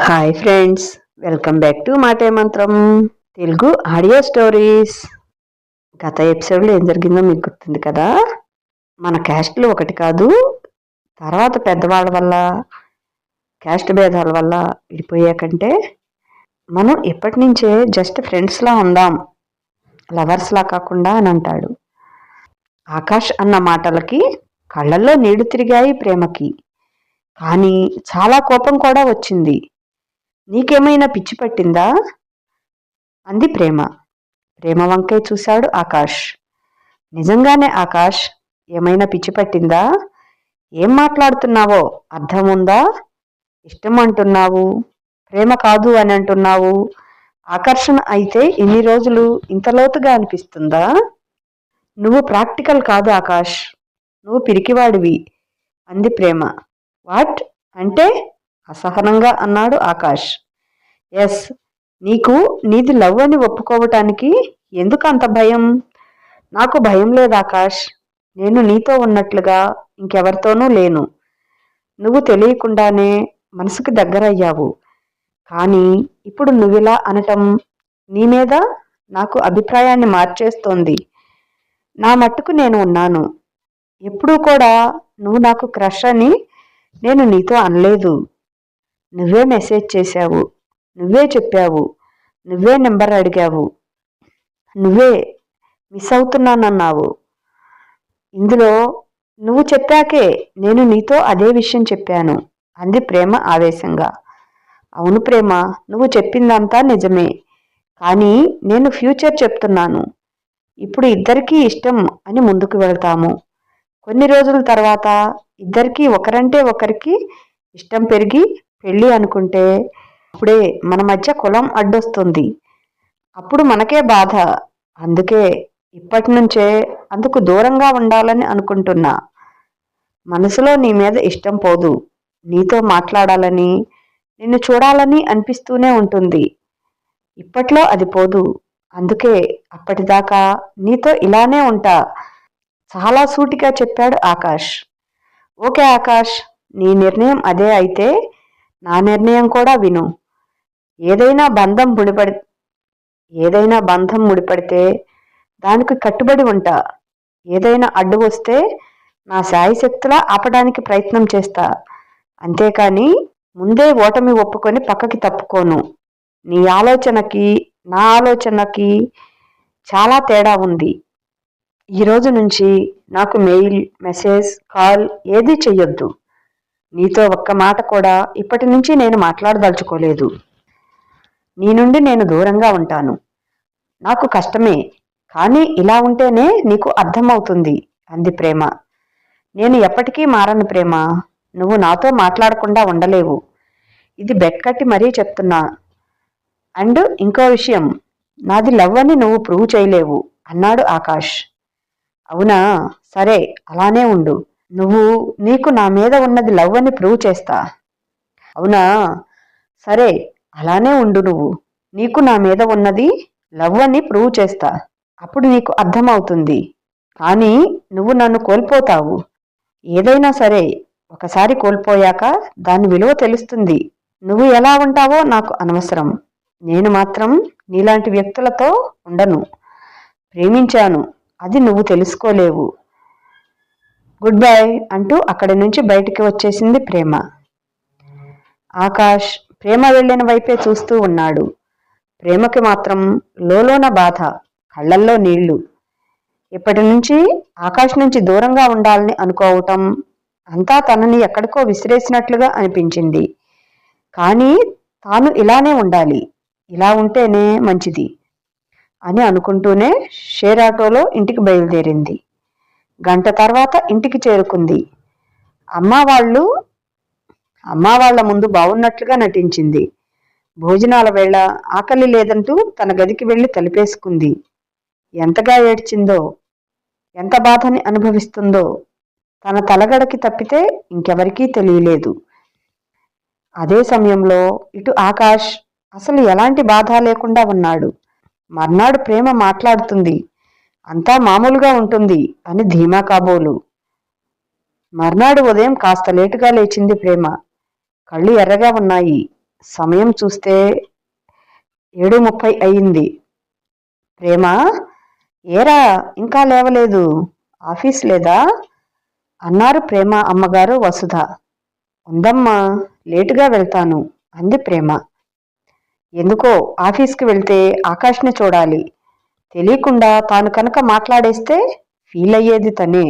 Hi friends, welcome back to మాటే మంత్రం Telugu audio stories. గత ఎపిసోడ్లో ఏం జరిగిందో మీకు గుర్తుంది కదా. మన క్యాస్ట్లు ఒకటి కాదు, తర్వాత పెద్దవాళ్ళ వల్ల క్యాస్ట్ భేదాల వల్ల విడిపోయాకంటే మనం ఇప్పటి నుంచే జస్ట్ ఫ్రెండ్స్లా ఉందాం, లవర్స్లా కాకుండా అని అంటాడు. ఆకాష్ అన్న మాటలకి కళ్ళల్లో నీళ్లు తిరిగాయి ప్రేమకి. కానీ చాలా కోపం కూడా వచ్చింది. నీకేమైనా పిచ్చి పట్టిందా అంది ప్రేమ. ప్రేమ వంకై చూశాడు ఆకాష్. నిజంగానే ఆకాష్, ఏమైనా పిచ్చి పట్టిందా? ఏం మాట్లాడుతున్నావో అర్థం ఉందా? ఇష్టం అంటున్నావు, ప్రేమ కాదు అని అంటున్నావు. ఆకర్షణ అయితే ఇన్ని రోజులు ఇంత లోతుగా అనిపిస్తుందా? నువ్వు ప్రాక్టికల్ కాదు ఆకాష్, నువ్వు పిరికివాడివి అంది ప్రేమ. వాట్ అంటే? అసహనంగా అన్నాడు ఆకాష్. ఎస్, నీకు నీది లవ్ అని ఒప్పుకోవటానికి ఎందుకు అంత భయం? నాకు భయం లేదు ఆకాష్, నేను నీతో ఉన్నట్లుగా ఇంకెవరితోనూ లేను. నువ్వు తెలియకుండానే మనసుకు దగ్గరయ్యావు. కానీ ఇప్పుడు నువ్విలా అనటం నీ మీద నాకు అభిప్రాయాన్ని మార్చేస్తోంది. నా మట్టుకు నేను ఉన్నాను. ఎప్పుడూ కూడా నువ్వు నాకు క్రష్ అని నేను నీతో అనలేదు. నువ్వే మెసేజ్ చేశావు, నువ్వే చెప్పావు, నువ్వే నెంబర్ అడిగావు, నువ్వే మిస్ అవుతున్నానన్నావు. ఇందులో నువ్వు చెప్పాకే నేను నీతో అదే విషయం చెప్పాను అంది ప్రేమ ఆవేశంగా. అవును ప్రేమ, నువ్వు చెప్పిందంతా నిజమే. కానీ నేను ఫ్యూచర్ చెప్తున్నాను. ఇప్పుడు ఇద్దరికీ ఇష్టం అని ముందుకు వెళ్తాము. కొన్ని రోజుల తర్వాత ఇద్దరికీ ఒకరంటే ఒకరికి ఇష్టం పెరిగి పెళ్ళి అనుకుంటే అప్పుడే మన మధ్య కులం అడ్డొస్తుంది. అప్పుడు మనకే బాధ. అందుకే ఇప్పటి నుంచే అందుకు దూరంగా ఉండాలని అనుకుంటున్నా. మనసులో నీ మీద ఇష్టం పోదు. నీతో మాట్లాడాలని, నిన్ను చూడాలని అనిపిస్తూనే ఉంటుంది. ఇప్పట్లో అది పోదు. అందుకే అప్పటిదాకా నీతో ఇలానే ఉంటా. చాలా సూటిగా చెప్పాడు ఆకాష్. ఓకే ఆకాష్, నీ నిర్ణయం అదే అయితే నా నిర్ణయం కూడా విను. ఏదైనా బంధం ముడిపడితే దానికి కట్టుబడి ఉంటా. ఏదైనా అడ్డు వస్తే నా శాయశక్తులా ఆపడానికి ప్రయత్నం చేస్తా. అంతేకాని ముందే ఓటమి ఒప్పుకొని పక్కకి తప్పుకోను. నీ ఆలోచనకి నా ఆలోచనకి చాలా తేడా ఉంది. ఈరోజు నుంచి నాకు మెయిల్, మెసేజ్, కాల్ ఏదీ చెయ్యొద్దు. నీతో ఒక్క మాట కూడా ఇప్పటి నుంచి నేను మాట్లాడదలుచుకోలేదు. నీ నుండి నేను దూరంగా ఉంటాను. నాకు కష్టమే, కానీ ఇలా ఉంటేనే నీకు అర్థమవుతుంది అంది ప్రేమ. నేను ఎప్పటికీ మారను ప్రేమ. నువ్వు నాతో మాట్లాడకుండా ఉండలేవు. ఇది బెక్కట్టి మరీ చెప్తున్నా. అండ్ ఇంకో విషయం, నాది లవ్ అని నువ్వు ప్రూవ్ చేయలేవు అన్నాడు ఆకాష్. అవునా, సరే అలానే ఉండు. నీకు నా మీద ఉన్నది లవ్ అని ప్రూవ్ చేస్తా. అవునా, సరే అలానే ఉండు. నీకు నా మీద ఉన్నది లవ్ అని ప్రూవ్ చేస్తా. అప్పుడు నీకు అర్థమవుతుంది. కానీ నువ్వు నన్ను కోల్పోతావు. ఏదైనా సరే ఒకసారి కోల్పోయాక దాని విలువ తెలుస్తుంది. నువ్వు ఎలా ఉంటావో నాకు అనవసరం. నేను మాత్రం నీలాంటి వ్యక్తులతో ఉండను. ప్రేమించాను, అది నువ్వు తెలుసుకోలేవు. గుడ్ బై అంటూ అక్కడి నుంచి బయటికి వచ్చేసింది ప్రేమ. ఆకాష్ ప్రేమ వెళ్ళిన వైపే చూస్తూ ఉన్నాడు. ప్రేమకి మాత్రం లోలోన బాధ, కళ్ళల్లో నీళ్లు. ఇప్పటి నుంచి ఆకాష్ నుంచి దూరంగా ఉండాలని అనుకోవటం అంతా తనని ఎక్కడికో విసిరేసినట్లుగా అనిపించింది. కానీ తాను ఇలానే ఉండాలి, ఇలా ఉంటేనే మంచిది అని అనుకుంటూనే షేర్ ఆటోలో ఇంటికి బయలుదేరింది. గంట తర్వాత ఇంటికి చేరుకుంది. అమ్మ వాళ్ళ ముందు బాగున్నట్లుగా నటించింది. భోజనాల వేళ ఆకలి లేదంటూ తన గదికి వెళ్లి తలుపేసుకుంది. ఎంతగా ఏడ్చిందో, ఎంత బాధని అనుభవిస్తుందో తన తలగడకి తప్పితే ఇంకెవరికీ తెలియలేదు. అదే సమయంలో ఇటు ఆకాష్ అసలు ఎలాంటి బాధ లేకుండా ఉన్నాడు. మర్నాడు ప్రేమ మాట్లాడుతుంది, అంతా మామూలుగా ఉంటుంది అని ధీమా కాబోలు. మర్నాడు ఉదయం కాస్త లేటుగా లేచింది ప్రేమ. కళ్ళు ఎర్రగా ఉన్నాయి. సమయం చూస్తే 7:30 అయింది. ప్రేమ, ఏరా ఇంకా లేవలేదు, ఆఫీస్ లేదా అన్నారు ప్రేమ అమ్మగారు వసుధ. ఉందమ్మా, లేటుగా వెళ్తాను అంది ప్రేమ. ఎందుకో ఆఫీస్కి వెళ్తే ఆకాష్ని చూడాలి, తెలియకుండా తాను కనుక మాట్లాడేస్తే ఫీల్ అయ్యేది తనే.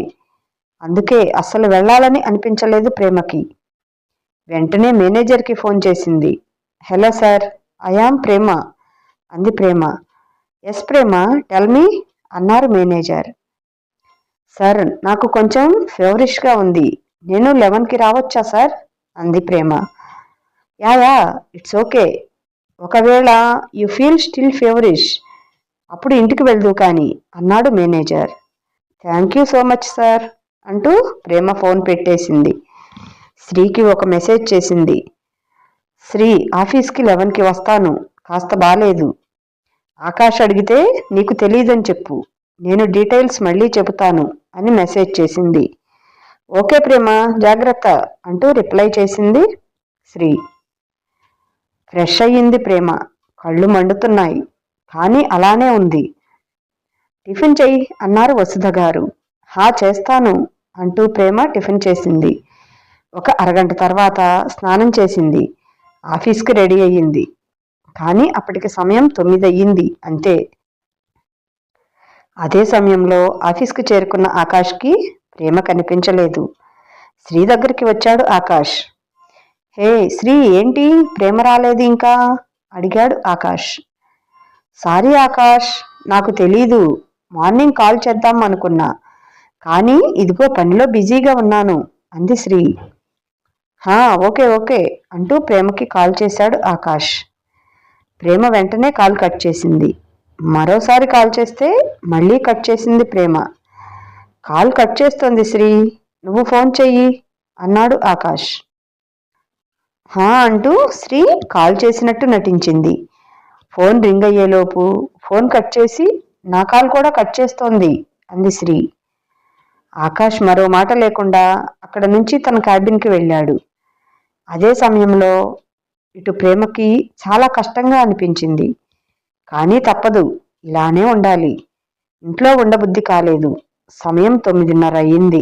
అందుకే అస్సలు వెళ్ళాలని అనిపించలేదు ప్రేమకి. వెంటనే మేనేజర్కి ఫోన్ చేసింది. హలో సార్, ఐ యామ్ ప్రేమ అంది ప్రేమ. ఎస్ ప్రేమ, టెల్ మీ అన్నారు మేనేజర్. సార్, నాకు కొంచెం ఫేవరిష్గా ఉంది, నేను 11కి రావచ్చా సార్ అంది ప్రేమ. యా ఇట్స్ ఓకే, ఒకవేళ యు ఫీల్ స్టిల్ ఫేవరిష్ అప్పుడు ఇంటికి వెళ్దు కానీ అన్నాడు manager. Thank you so much sir అంటూ ప్రేమ ఫోన్ పెట్టేసింది. శ్రీకి ఒక మెసేజ్ చేసింది. శ్రీ, ఆఫీస్కి 11కి వస్తాను, కాస్త బాలేదు. ఆకాష్ అడిగితే నీకు తెలియదని చెప్పు, నేను డీటెయిల్స్ మళ్ళీ చెబుతాను అని మెసేజ్ చేసింది. ఓకే ప్రేమ, జాగ్రత్త అంటూ రిప్లై చేసింది శ్రీ. ఫ్రెష్ అయ్యింది ప్రేమ. కళ్ళు మండుతున్నాయి, కానీ అలానే ఉంది. టిఫిన్ చెయ్యి అన్నారు వసుధ గారు. చేస్తాను అంటూ ప్రేమ టిఫిన్ చేసింది. ఒక అరగంట తర్వాత స్నానం చేసింది. ఆఫీస్కి రెడీ అయ్యింది. కానీ అప్పటికి సమయం 9 అయ్యింది అంతే. అదే సమయంలో ఆఫీస్కి చేరుకున్న ఆకాష్కి ప్రేమ కనిపించలేదు. శ్రీ దగ్గరికి వచ్చాడు ఆకాష్. హే శ్రీ, ఏంటి ప్రేమ రాలేదు ఇంకా అడిగాడు ఆకాష్. సారీ ఆకాష్, నాకు తెలీదు, మార్నింగ్ కాల్ చేద్దాం అనుకున్నా, కానీ ఇదిగో పనిలో బిజీగా ఉన్నాను అంది శ్రీ. ఓకే అంటూ ప్రేమకి కాల్ చేశాడు ఆకాష్. ప్రేమ వెంటనే కాల్ కట్ చేసింది. మరోసారి కాల్ చేస్తే మళ్ళీ కట్ చేసింది ప్రేమ. కాల్ కట్ చేస్తోంది శ్రీ, నువ్వు ఫోన్ చెయ్యి అన్నాడు ఆకాష్. అంటూ శ్రీ కాల్ చేసినట్టు నటించింది. ఫోన్ రింగ్ అయ్యేలోపు ఫోన్ కట్ చేసి నా కాల్ కూడా కట్ చేస్తోంది అంది శ్రీ. ఆకాష్ మరో మాట లేకుండా అక్కడ నుంచి తన క్యాబిన్కి వెళ్ళాడు. అదే సమయంలో ఇటు ప్రేమకి చాలా కష్టంగా అనిపించింది. కానీ తప్పదు, ఇలానే ఉండాలి. ఇంట్లో ఉండబుద్ధి కాలేదు. సమయం 9:30 అయ్యింది.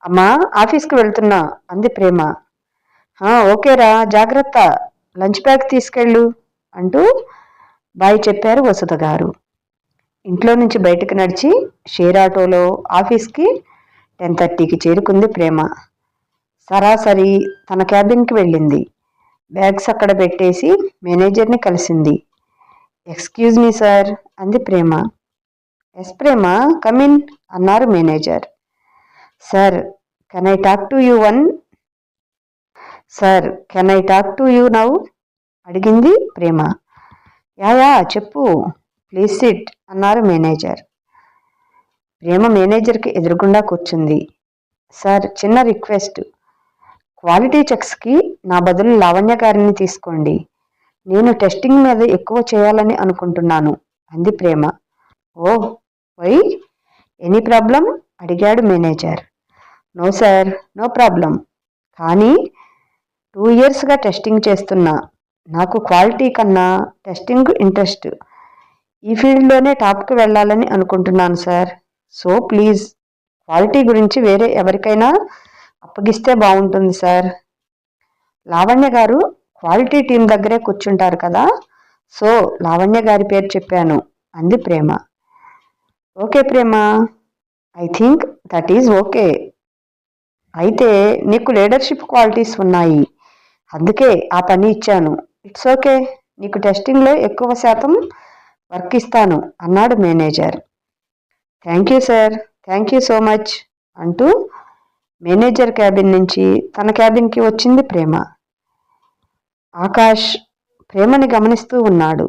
అమ్మా, ఆఫీస్కి వెళ్తున్నా అంది ప్రేమ. ఓకేరా, జాగ్రత్త, లంచ్ బ్యాగ్ తీసుకెళ్ళు అంటూ బాయ్ చెప్పారు వసుధ గారు. ఇంట్లో నుంచి బయటకు నడిచి షేర్ ఆటోలో ఆఫీస్కి 10:30కి చేరుకుంది ప్రేమ. సరాసరి తన క్యాబిన్కి వెళ్ళింది. బ్యాగ్స్ అక్కడ పెట్టేసి మేనేజర్ని కలిసింది. ఎక్స్క్యూజ్ మీ సార్ అంది ప్రేమ. ఎస్ ప్రేమ, కమిన్ అన్నారు manager. Sir, can I talk to you now అడిగింది ప్రేమ. యా చెప్పు, ప్లీజ్ సిట్ అన్నారు మేనేజర్. ప్రేమ మేనేజర్కి ఎదురుగుండా కూర్చుంది. సార్, చిన్న రిక్వెస్ట్, క్వాలిటీ చెక్స్కి నా బదులు లావణ్య గారిని తీసుకోండి. నేను టెస్టింగ్ మీద ఎక్కువ చేయాలని అనుకుంటున్నాను అంది ప్రేమ. వై, ఎనీ ప్రాబ్లం అడిగాడు manager. No sir, no problem, కానీ 2 ఇయర్స్గా టెస్టింగ్ చేస్తున్నా, నాకు క్వాలిటీ కన్నా టెస్టింగ్ ఇంట్రెస్ట్. ఈ ఫీల్డ్లోనే టాప్కి వెళ్ళాలని అనుకుంటున్నాను సార్. సో ప్లీజ్, క్వాలిటీ గురించి వేరే ఎవరికైనా అప్పగిస్తే బాగుంటుంది సార్. లావణ్య గారు క్వాలిటీ టీం దగ్గరే కూర్చుంటారు కదా, సో లావణ్య గారి పేరు చెప్పాను అంది Prema. Okay Prema, I think that is okay. అయితే నీకు లీడర్షిప్ క్వాలిటీస్ ఉన్నాయి, అందుకే ఆ పని ఇచ్చాను. ఇట్స్ ఓకే, నీకు టెస్టింగ్లో ఎక్కువ శాతం వర్క్ ఇస్తాను అన్నాడు manager. Thank you sir, thank you so much అంటూ మేనేజర్ క్యాబిన్ నుంచి తన క్యాబిన్కి వచ్చింది ప్రేమ. ఆకాష్ ప్రేమని గమనిస్తూ ఉన్నాడు,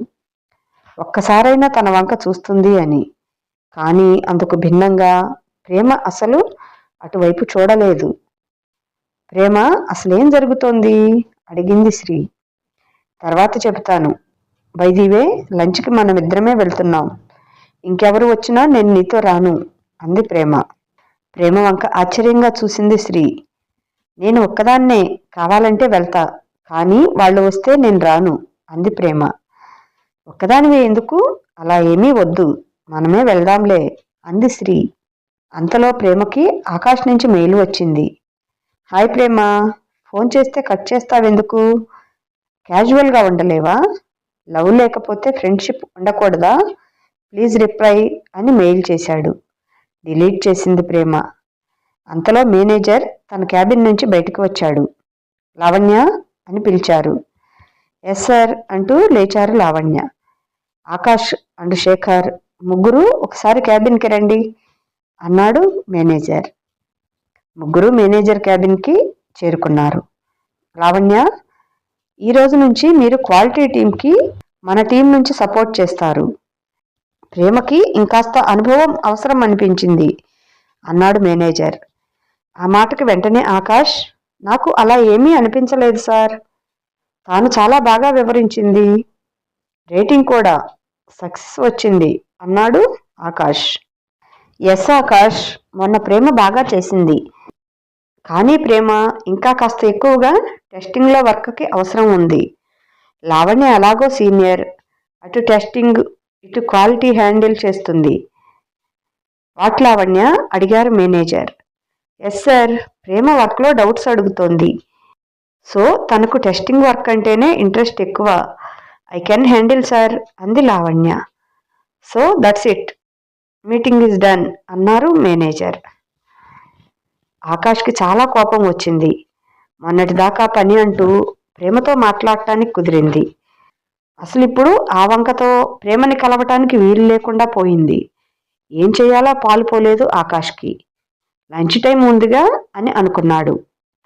ఒక్కసారైనా తన వంక చూస్తుంది అని. కానీ అందుకు భిన్నంగా ప్రేమ అసలు అటువైపు చూడలేదు. ప్రేమ, అసలేం జరుగుతోంది అడిగింది శ్రీ. తర్వాత చెబుతాను. బై ది వే, లంచ్కి మనమిద్దరమే వెళ్తున్నాం, ఇంకెవరు వచ్చినా నేను నీతో రాను అంది ప్రేమ. ప్రేమ వంక ఆశ్చర్యంగా చూసింది శ్రీ. నేను ఒక్కదాన్నే, కావాలంటే వెళ్తా, కానీ వాళ్ళు వస్తే నేను రాను అంది ప్రేమ. ఒక్కదానివే ఎందుకు? అలా ఏమీ వద్దు, మనమే వెళ్దాంలే అంది శ్రీ. అంతలో ప్రేమకి ఆకాష్ నుంచి మెయిల్ వచ్చింది. హాయ్ ప్రేమ, ఫోన్ చేస్తే కట్ చేస్తావెందుకు? క్యాజువల్గా ఉండలేవా? లవ్ లేకపోతే ఫ్రెండ్షిప్ ఉండకూడదా? ప్లీజ్ రిప్లై అని మెయిల్ చేశాడు. డిలీట్ చేసింది ప్రేమ. అంతలో మేనేజర్ తన క్యాబిన్ నుంచి బయటకు వచ్చాడు. లావణ్య అని పిలిచారు. ఎస్ సార్ అంటూ లేచారు లావణ్య. ఆకాష్ అండ్ శేఖర్ ముగ్గురు ఒకసారి క్యాబిన్కి రండి అన్నాడు మేనేజర్. ముగ్గురు మేనేజర్ క్యాబిన్కి చేరుకున్నారు. లావణ్య, ఈరోజు నుంచి మీరు క్వాలిటీ టీంకి మన టీం నుంచి సపోర్ట్ చేస్తారు. ప్రేమకి ఇంకాస్త అనుభవం అవసరం అనిపించింది అన్నాడు మేనేజర్. ఆ మాటకి వెంటనే ఆకాష్, నాకు అలా ఏమీ అనిపించలేదు సార్, తాను చాలా బాగా వివరించింది, రేటింగ్ కూడా సక్సెస్ వచ్చింది అన్నాడు ఆకాష్. ఎస్ ఆకాష్, మొన్న ప్రేమ బాగా చేసింది, కానీ ప్రేమ ఇంకా కాస్త ఎక్కువగా టెస్టింగ్లో వర్క్కి అవసరం ఉంది. లావణ్య ఎలాగో సీనియర్, అటు టెస్టింగ్ ఇటు క్వాలిటీ హ్యాండిల్ చేస్తుంది. వాట్ లావణ్య అడిగారు మేనేజర్. ఎస్ సార్, ప్రేమ వర్క్లో డౌట్స్ అడుగుతోంది, సో తనకు టెస్టింగ్ వర్క్ అంటేనే ఇంట్రెస్ట్ ఎక్కువ. ఐ కెన్ హ్యాండిల్ సార్ అంది Lavanya. So that's it, meeting is done అన్నారు మేనేజర్. ఆకాష్కి చాలా కోపం వచ్చింది. మొన్నటిదాకా పని అంటూ ప్రేమతో మాట్లాడటానికి కుదిరింది. అసలు ఇప్పుడు ఆ వంకతో ప్రేమని కలవటానికి వీలు లేకుండా పోయింది. ఏం చేయాలో పాలుపోలేదు ఆకాష్కి. లంచ్ టైం ఉందిగా అని అనుకున్నాడు.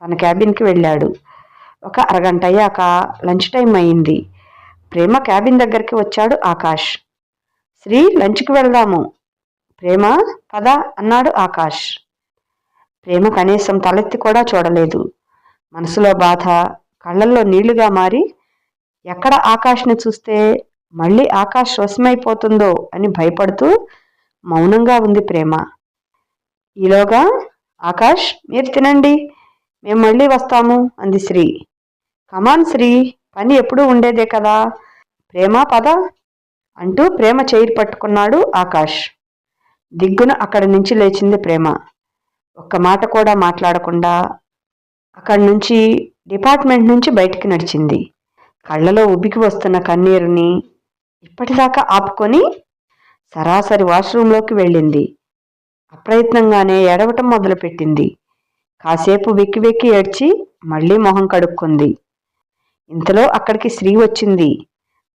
తన క్యాబిన్కి వెళ్ళాడు. ఒక అరగంట అయ్యాక లంచ్ టైం అయింది. ప్రేమ క్యాబిన్ దగ్గరికి వచ్చాడు ఆకాష్. శ్రీ, లంచ్కి వెళ్దాము. ప్రేమ, పద అన్నాడు ఆకాష్. ప్రేమ కనీసం తలెత్తి కూడా చూడలేదు. మనసులో బాధ కళ్ళల్లో నీళ్లుగా మారి ఎక్కడ ఆకాష్ని చూస్తే మళ్ళీ ఆకాష్ వశమైపోతుందో అని భయపడుతూ మౌనంగా ఉంది ప్రేమ. ఈలోగా ఆకాష్, మీరు తినండి, మేము మళ్ళీ వస్తాము అంది శ్రీ. కమాన్ శ్రీ, పని ఎప్పుడూ ఉండేదే కదా. ప్రేమ పద అంటూ ప్రేమ చైర్ పట్టుకున్నాడు ఆకాష్. దిగ్గున అక్కడి నుంచి లేచింది ప్రేమ. ఒక్క మాట కూడా మాట్లాడకుండా అక్కడి నుంచి డిపార్ట్మెంట్ నుంచి బయటికి నడిచింది. కళ్ళలో ఉబ్బికి వస్తున్న కన్నీరుని ఇప్పటిదాకా ఆపుకొని సరాసరి వాష్రూంలోకి వెళ్ళింది. అప్రయత్నంగానే ఏడవటం మొదలుపెట్టింది. కాసేపు వెక్కి వెక్కి ఏడ్చి మళ్ళీ మొహం కడుక్కుంది. ఇంతలో అక్కడికి శ్రీ వచ్చింది.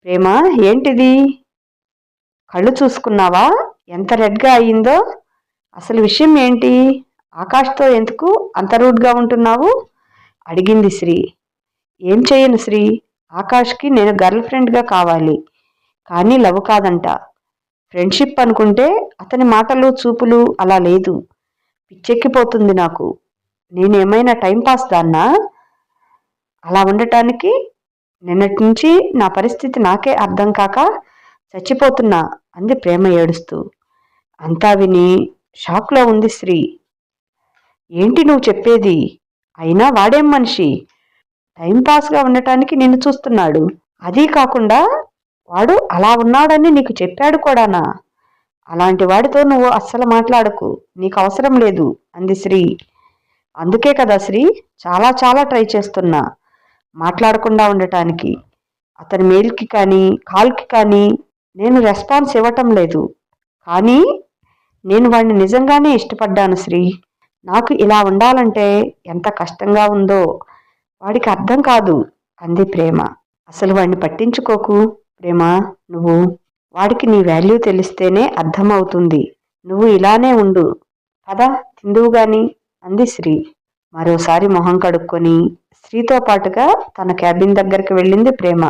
ప్రేమ, ఏంటిది? కళ్ళు చూసుకున్నావా ఎంత రెడ్గా అయ్యిందో? అసలు విషయం ఏంటి? ఆకాష్తో ఎందుకు అంత రూడ్గా ఉంటున్నావు అడిగింది శ్రీ. ఏం చేయను శ్రీ, ఆకాష్కి నేను గర్ల్ ఫ్రెండ్గా కావాలి, కానీ లవ్ కాదంట. ఫ్రెండ్షిప్ అనుకుంటే అతని మాటలు చూపులు అలా లేదు. పిచ్చెక్కిపోతుంది నాకు. నేనేమైనా టైంపాస్ దాన్నా? అలా ఉండటానికి నిన్నటి నుంచి నా పరిస్థితి నాకే అర్థం కాక చచ్చిపోతున్నా అంది ప్రేమ ఏడుస్తూ. అంతా విని షాక్లో ఉంది శ్రీ. ఏంటి నువ్వు చెప్పేది? అయినా వాడేం మనిషి, టైంపాస్గా ఉండటానికి నిన్ను చూస్తున్నాడు. అదీ కాకుండా వాడు అలా ఉన్నాడని నీకు చెప్పాడు కూడానా? అలాంటి వాడితో నువ్వు అస్సలు మాట్లాడకు, నీకు అవసరం లేదు అంది శ్రీ. అందుకే కదా శ్రీ చాలా చాలా ట్రై చేస్తున్నా మాట్లాడకుండా ఉండటానికి. అతని మెయిల్కి కానీ కాల్కి కానీ నేను రెస్పాన్స్ ఇవ్వటం లేదు, కానీ నేను వాడిని నిజంగానే ఇష్టపడ్డాను శ్రీ. నాకు ఇలా ఉండాలంటే ఎంత కష్టంగా ఉందో వాడికి అర్థం కాదు అంది ప్రేమ. అసలు వాడిని పట్టించుకోకు ప్రేమ, నువ్వు వాడికి నీ వాల్యూ తెలిస్తేనే అర్థమవుతుంది. నువ్వు ఇలానే ఉండు, పద తిందువు గాని అంది శ్రీ. మరోసారి మొహం కడుక్కొని శ్రీతో పాటుగా తన క్యాబిన్ దగ్గరికి వెళ్ళింది ప్రేమ.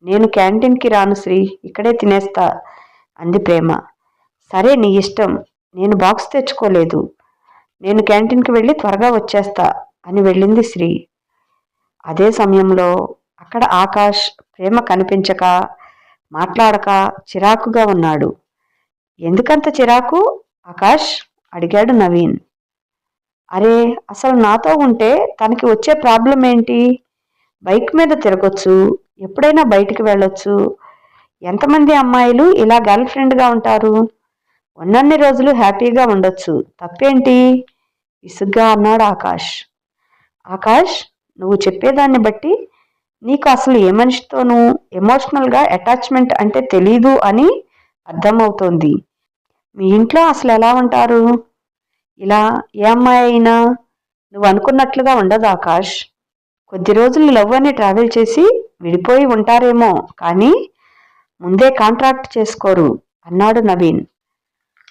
నేను క్యాంటీన్కి రాను శ్రీ, ఇక్కడే తినేస్తా అంది ప్రేమ. సరే నీ ఇష్టం, నేను బాక్స్ తెచ్చుకోలేదు, నేను క్యాంటీన్కి వెళ్ళి త్వరగా వచ్చేస్తా అని వెళ్ళింది శ్రీ. అదే సమయంలో అక్కడ ఆకాష్ ప్రేమ కనిపించక మాట్లాడక చిరాకుగా ఉన్నాడు. ఎందుకంత చిరాకు ఆకాష్ అడిగాడు నవీన్. అరే, అసలు నాతో ఉంటే తనకి వచ్చే ప్రాబ్లం ఏంటి? బైక్ మీద తిరగొచ్చు, ఎప్పుడైనా బయటికి వెళ్ళొచ్చు. ఎంతమంది అమ్మాయిలు ఇలా గర్ల్ ఫ్రెండ్గా ఉంటారు? ఉన్నన్ని రోజులు హ్యాపీగా ఉండొచ్చు, తప్పేంటి? విసుగ్గా అన్నాడు ఆకాష్. ఆకాష్, నువ్వు చెప్పేదాన్ని బట్టి నీకు అసలు ఏ మనిషితోనూ ఎమోషనల్గా అటాచ్మెంట్ అంటే తెలీదు అని అర్థమవుతోంది. మీ ఇంట్లో అసలు ఎలా ఉంటారు? ఇలా ఏ అమ్మాయి అయినా నువ్వు అనుకున్నట్లుగా ఉండదు ఆకాష్. కొద్ది రోజులు లవ్ అని ట్రావెల్ చేసి విడిపోయి ఉంటారేమో, కానీ ముందే కాంట్రాక్ట్ చేసుకోరు అన్నాడు నవీన్.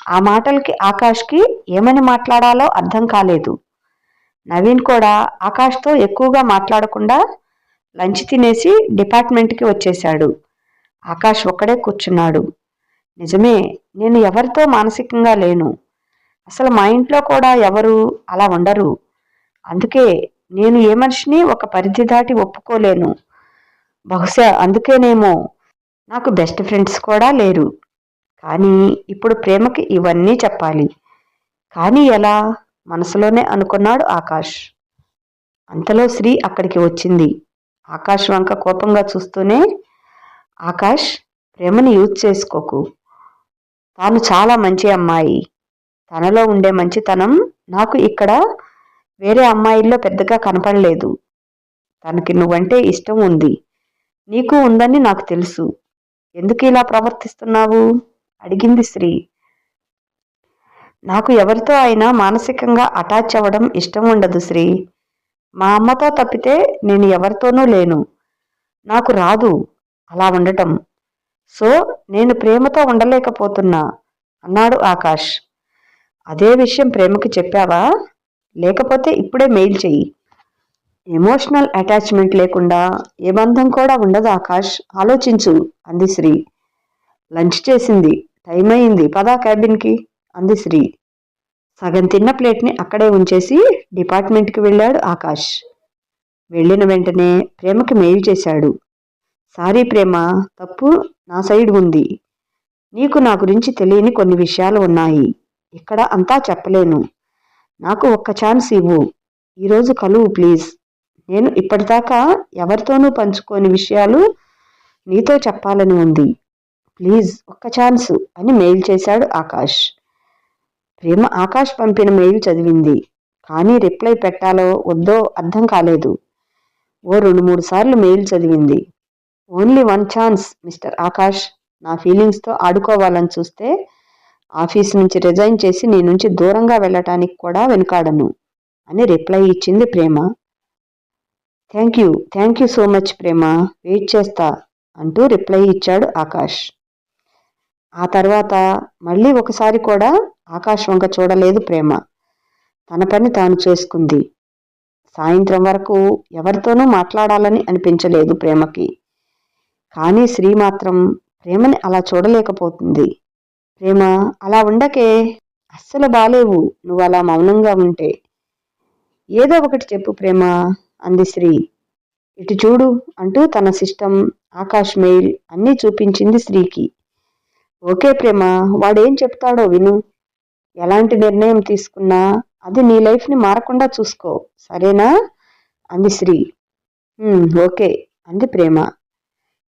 ఆ మాటలకి ఆకాష్కి ఏమని మాట్లాడాలో అర్థం కాలేదు. నవీన్ కూడా ఆకాష్తో ఎక్కువగా మాట్లాడకుండా లంచ్ తినేసి డిపార్ట్మెంట్కి వచ్చేశాడు. ఆకాష్ ఒక్కడే కూర్చున్నాడు. నిజమే, నేను ఎవరితో మానసికంగా లేను. అసలు మా ఇంట్లో కూడా ఎవరు అలా ఉండరు. అందుకే నేను ఏ మనిషిని ఒక పరిధి దాటి ఒప్పుకోలేను. బహుశా అందుకేనేమో నాకు బెస్ట్ ఫ్రెండ్స్ కూడా లేరు. కానీ ఇప్పుడు ప్రేమకి ఇవన్నీ చెప్పాలి. కానీ ఎలా? మనసులోనే అనుకున్నాడు ఆకాష్. అంతలో శ్రీ అక్కడికి వచ్చింది. ఆకాష్ వంక కోపంగా చూస్తూనే, ఆకాష్, ప్రేమని యూజ్ చేసుకోకు. తాను చాలా మంచి అమ్మాయి. తనలో ఉండే మంచితనం నాకు ఇక్కడ వేరే అమ్మాయిల్లో పెద్దగా కనపడలేదు. తనకి నువ్వంటే ఇష్టం ఉంది, నీకు ఉందని నాకు తెలుసు. ఎందుకు ఇలా ప్రవర్తిస్తున్నావు? అడిగింది శ్రీ. నాకు ఎవరితో అయినా మానసికంగా అటాచ్ అవ్వడం ఇష్టం ఉండదు శ్రీ. మా అమ్మతో తప్పితే నేను ఎవరితోనూ లేను. నాకు రాదు అలా ఉండటం. సో నేను ప్రేమతో ఉండలేకపోతున్నా అన్నాడు ఆకాష్. అదే విషయం ప్రేమకి చెప్పావా? లేకపోతే ఇప్పుడే మెయిల్ చెయ్యి. ఎమోషనల్ అటాచ్మెంట్ లేకుండా ఏ బంధం కూడా ఉండదు ఆకాష్, ఆలోచించు అంది శ్రీ. లంచ్ చేసింది, టైం అయింది, పదా క్యాబిన్కి అంది శ్రీ. సగం తిన్న ప్లేట్ని అక్కడే ఉంచేసి డిపార్ట్మెంట్కి వెళ్ళాడు ఆకాష్. వెళ్ళిన వెంటనే ప్రేమకి మెయిల్ చేశాడు. సారీ ప్రేమ, తప్పు నా సైడ్ ఉంది. నీకు నా గురించి తెలియని కొన్ని విషయాలు ఉన్నాయి. ఇక్కడ అంతా చెప్పలేను. నాకు ఒక్క ఛాన్స్ ఇవ్వు. ఈరోజు కలువు ప్లీజ్. నేను ఇప్పటిదాకా ఎవరితోనూ పంచుకోని విషయాలు నీతో చెప్పాలని ఉంది. ప్లీజ్ ఒక్క ఛాన్సు అని మెయిల్ చేశాడు ఆకాష్. ప్రేమ ఆకాష్ పంపిన మెయిల్ చదివింది. కానీ రిప్లై పెట్టాలో వద్దో అర్థం కాలేదు. ఓ 2-3 సార్లు మెయిల్ చదివింది. Only one chance mister Akash. నా ఫీలింగ్స్తో ఆడుకోవాలని చూస్తే ఆఫీస్ నుంచి రిజైన్ చేసి నీ నుంచి దూరంగా వెళ్ళటానికి కూడా వెనుకాడను అని రిప్లై ఇచ్చింది Prema. Thank you so much Prema, wait చేస్తా అంటూ రిప్లై ఇచ్చాడు ఆకాష్. ఆ తర్వాత మళ్ళీ ఒకసారి కూడా ఆకాష్ వంక చూడలేదు ప్రేమ. తన పని తాను చేసుకుంది. సాయంత్రం వరకు ఎవరితోనూ మాట్లాడాలని అనిపించలేదు ప్రేమకి. కానీ శ్రీ మాత్రం ప్రేమని అలా చూడలేకపోతుంది. ప్రేమ, అలా ఉండకే, అస్సలు బాలేవు నువ్వు అలా మౌనంగా ఉంటే. ఏదో ఒకటి చెప్పు ప్రేమ అంది శ్రీ. ఇటు చూడు అంటూ తన సిస్టమ్, ఆకాష్ మెయిల్ అన్నీ చూపించింది శ్రీకి. ఓకే ప్రేమ, వాడేం చెప్తాడో విను. ఎలాంటి నిర్ణయం తీసుకున్నా అది నీ లైఫ్ని మారకుండా చూసుకో, సరేనా అంది శ్రీ. ఓకే అంది ప్రేమ.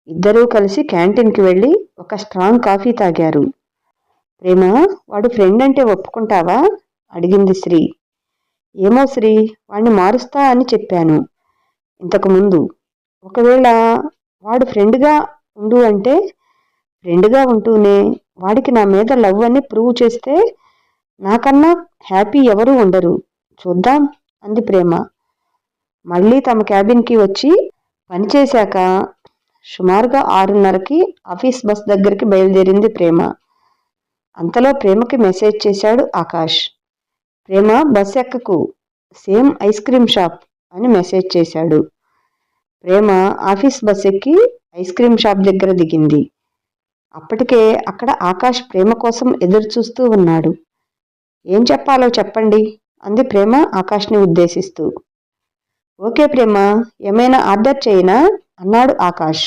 ఇద్దరూ కలిసి క్యాంటీన్కి వెళ్ళి ఒక స్ట్రాంగ్ కాఫీ తాగారు. ప్రేమ, వాడు ఫ్రెండ్ అంటే ఒప్పుకుంటావా అడిగింది శ్రీ. ఏమో శ్రీ, వాడిని మారుస్తా అని చెప్పాను ఇంతకుముందు. ఒకవేళ వాడు ఫ్రెండ్గా ఉండు అంటే ఫ్రెండ్గా ఉంటూనే వాడికి నా మీద లవ్ అని ప్రూవ్ చేస్తే నాకన్నా హ్యాపీ ఎవరూ ఉండరు. చూద్దాం అంది ప్రేమ. మళ్ళీ తమ క్యాబిన్కి వచ్చి పనిచేశాక సుమారుగా 6:30కి ఆఫీస్ బస్ దగ్గరికి బయలుదేరింది ప్రేమ. అంతలో ప్రేమకి మెసేజ్ చేశాడు ఆకాష్. ప్రేమ, బస్ ఎక్కకు, సేమ్ ఐస్ క్రీమ్ షాప్ అని మెసేజ్ చేశాడు. ప్రేమ ఆఫీస్ బస్ ఎక్కి ఐస్ క్రీమ్ షాప్ దగ్గర దిగింది. అప్పటికే అక్కడ ఆకాష్ ప్రేమ కోసం ఎదురు చూస్తూ ఉన్నాడు. ఏం చెప్పాలో చెప్పండి అంది ప్రేమ ఆకాష్ని ఉద్దేశిస్తూ. ఓకే ప్రేమ, ఏమైనా ఆర్డర్ చేయనా అన్నాడు ఆకాష్.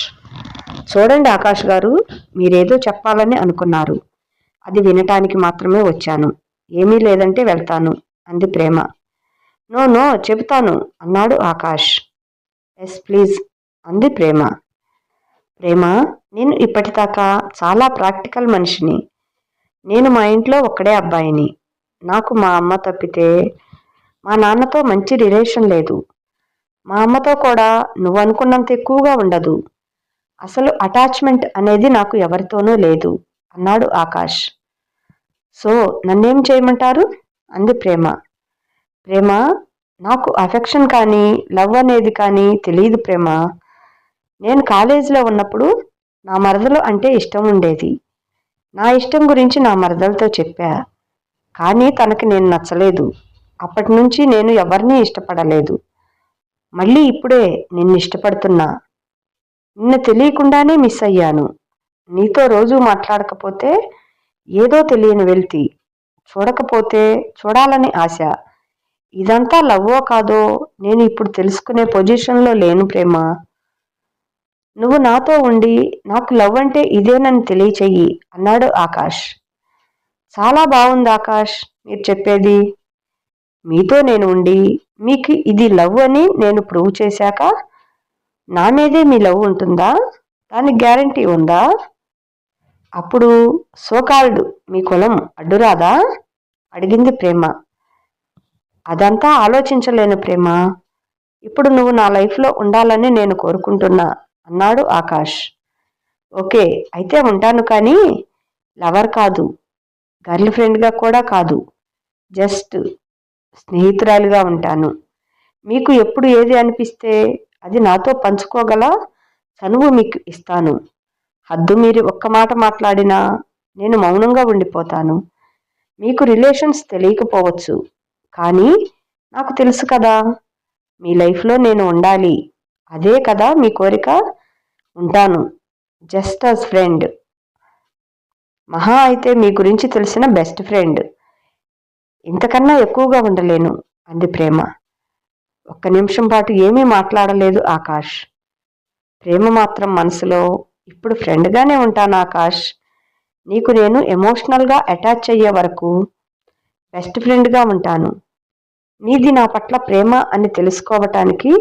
చూడండి ఆకాష్ గారు, మీరేదో చెప్పాలని అనుకున్నారు. అది వినటానికి మాత్రమే వచ్చాను. ఏమీ లేదంటే వెళ్తాను అంది ప్రేమ. నో చెబుతాను అన్నాడు ఆకాష్. ఎస్ ప్లీజ్ అంది ప్రేమ. ప్రేమ, నేను ఇప్పటిదాకా చాలా ప్రాక్టికల్ మనిషిని. నేను మా ఇంట్లో ఒక్కడే అబ్బాయిని. నాకు మా అమ్మ తప్పితే మా నాన్నతో మంచి రిలేషన్ లేదు. మా అమ్మతో కూడా నువ్వనుకున్నంత ఎక్కువగా ఉండదు. అసలు అటాచ్మెంట్ అనేది నాకు ఎవరితోనూ లేదు అన్నాడు ఆకాష్. సో నన్నేం చేయమంటారు? అంది ప్రేమ. ప్రేమ, నాకు అఫెక్షన్ కానీ లవ్ అనేది కానీ తెలియదు ప్రేమ. నేను కాలేజీలో ఉన్నప్పుడు నా మరదలు అంటే ఇష్టం ఉండేది. నా ఇష్టం గురించి నా మరదలతో చెప్పా. కానీ తనకి నేను నచ్చలేదు. అప్పటి నుంచి నేను ఎవరినీ ఇష్టపడలేదు. మళ్ళీ ఇప్పుడే నిన్ను ఇష్టపడుతున్నా. నిన్ను తెలియకుండానే మిస్ అయ్యాను. నీతో రోజు మాట్లాడకపోతే ఏదో తెలియని వెళ్తి, చూడకపోతే చూడాలని ఆశ. ఇదంతా లవ్వో కాదో నేను ఇప్పుడు తెలుసుకునే పొజిషన్లో లేను ప్రేమ. నువ్వు నాతో ఉండి నాకు లవ్ అంటే ఇదేనని తెలియచెయ్యి అన్నాడు ఆకాష్. చాలా బాగుంది ఆకాష్ మీరు చెప్పేది. మీతో నేను ఉండి మీకు ఇది లవ్ అని నేను ప్రూవ్ చేశాక నా మీదే మీ లవ్ ఉంటుందా? దానికి గ్యారంటీ ఉందా? అప్పుడు సోకాల్డ్ మీ కులం అడ్డురాదా? అడిగింది ప్రేమ. అదంతా ఆలోచించలేను ప్రేమ. ఇప్పుడు నువ్వు నా లైఫ్లో ఉండాలని నేను కోరుకుంటున్నా అన్నాడు ఆకాష్. ఓకే అయితే ఉంటాను, కానీ లవర్ కాదు, గర్ల్ ఫ్రెండ్గా కూడా కాదు, జస్ట్ స్నేహితురాలిగా ఉంటాను. మీకు ఎప్పుడు ఏది అనిపిస్తే అది నాతో పంచుకోగల చనువు మీకు ఇస్తాను. హద్దు మీరు ఒక్క మాట మాట్లాడినా నేను మౌనంగా ఉండిపోతాను. మీకు రిలేషన్స్ తెలియకపోవచ్చు, కానీ నాకు తెలుసు కదా, మీ లైఫ్లో నేను ఉండాలి. అదే కదా మీ కోరిక. ఉంటాను, జస్ట్ అస్ ఫ్రెండ్. మహా అయితే మీ గురించి తెలిసిన బెస్ట్ ఫ్రెండ్. ఇంతకన్నా ఎక్కువగా ఉండలేను అంది ప్రేమ. ఒక్క నిమిషం పాటు ఏమీ మాట్లాడలేదు ఆకాష్. ప్రేమ మాత్రం మనసులో, ఇప్పుడు ఫ్రెండ్గానే ఉంటాను ఆకాష్. నీకు నేను ఎమోషనల్గా అటాచ్ అయ్యే వరకు బెస్ట్ ఫ్రెండ్గా ఉంటాను. నీది నా పట్ల ప్రేమ అని తెలుసుకోవటానికి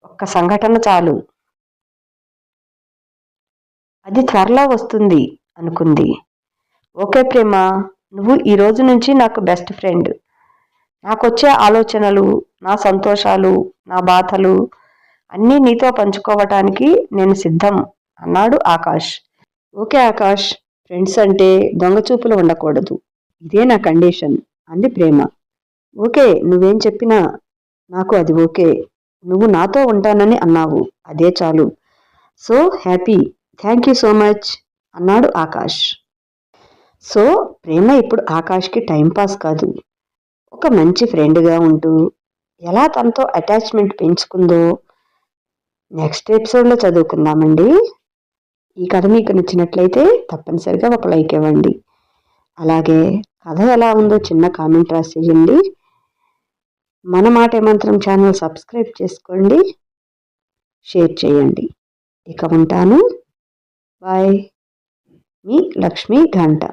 ఒక్క సంఘటన చాలు. అది త్వరలో వస్తుంది అనుకుంది. ఓకే ప్రేమ, నువ్వు ఈ రోజు నుంచి నాకు బెస్ట్ ఫ్రెండ్. నాకొచ్చే ఆలోచనలు, నా సంతోషాలు, నా బాధలు అన్నీ నీతో పంచుకోవటానికి నేను సిద్ధం అన్నాడు ఆకాష్. ఓకే ఆకాష్, ఫ్రెండ్స్ అంటే దొంగచూపులు ఉండకూడదు, ఇదే నా కండిషన్ అంది ప్రేమ. ఓకే, నువ్వేం చెప్పినా నాకు అది ఓకే. నువ్వు నాతో ఉంటానని అన్నావు, అదే చాలు. So happy, thank you so much అన్నాడు ఆకాష్. సో ప్రేమ ఇప్పుడు ఆకాష్కి టైంపాస్ కాదు, ఒక మంచి ఫ్రెండ్గా ఉంటూ ఎలా తనతో అటాచ్మెంట్ పెంచుకుందో నెక్స్ట్ ఎపిసోడ్లో చదువుకుందామండి. ఈ కథ మీకు నచ్చినట్లయితే తప్పనిసరిగా ఒక లైక్ ఇవ్వండి. అలాగే కథ ఎలా ఉందో చిన్న కామెంట్ రాసేయండి. మన మాట మంత్రం ఛానల్ సబ్స్క్రైబ్ చేసుకోండి, షేర్ చేయండి. ఇక ఉంటాను. బాయ్. మీ లక్ష్మీ గంట.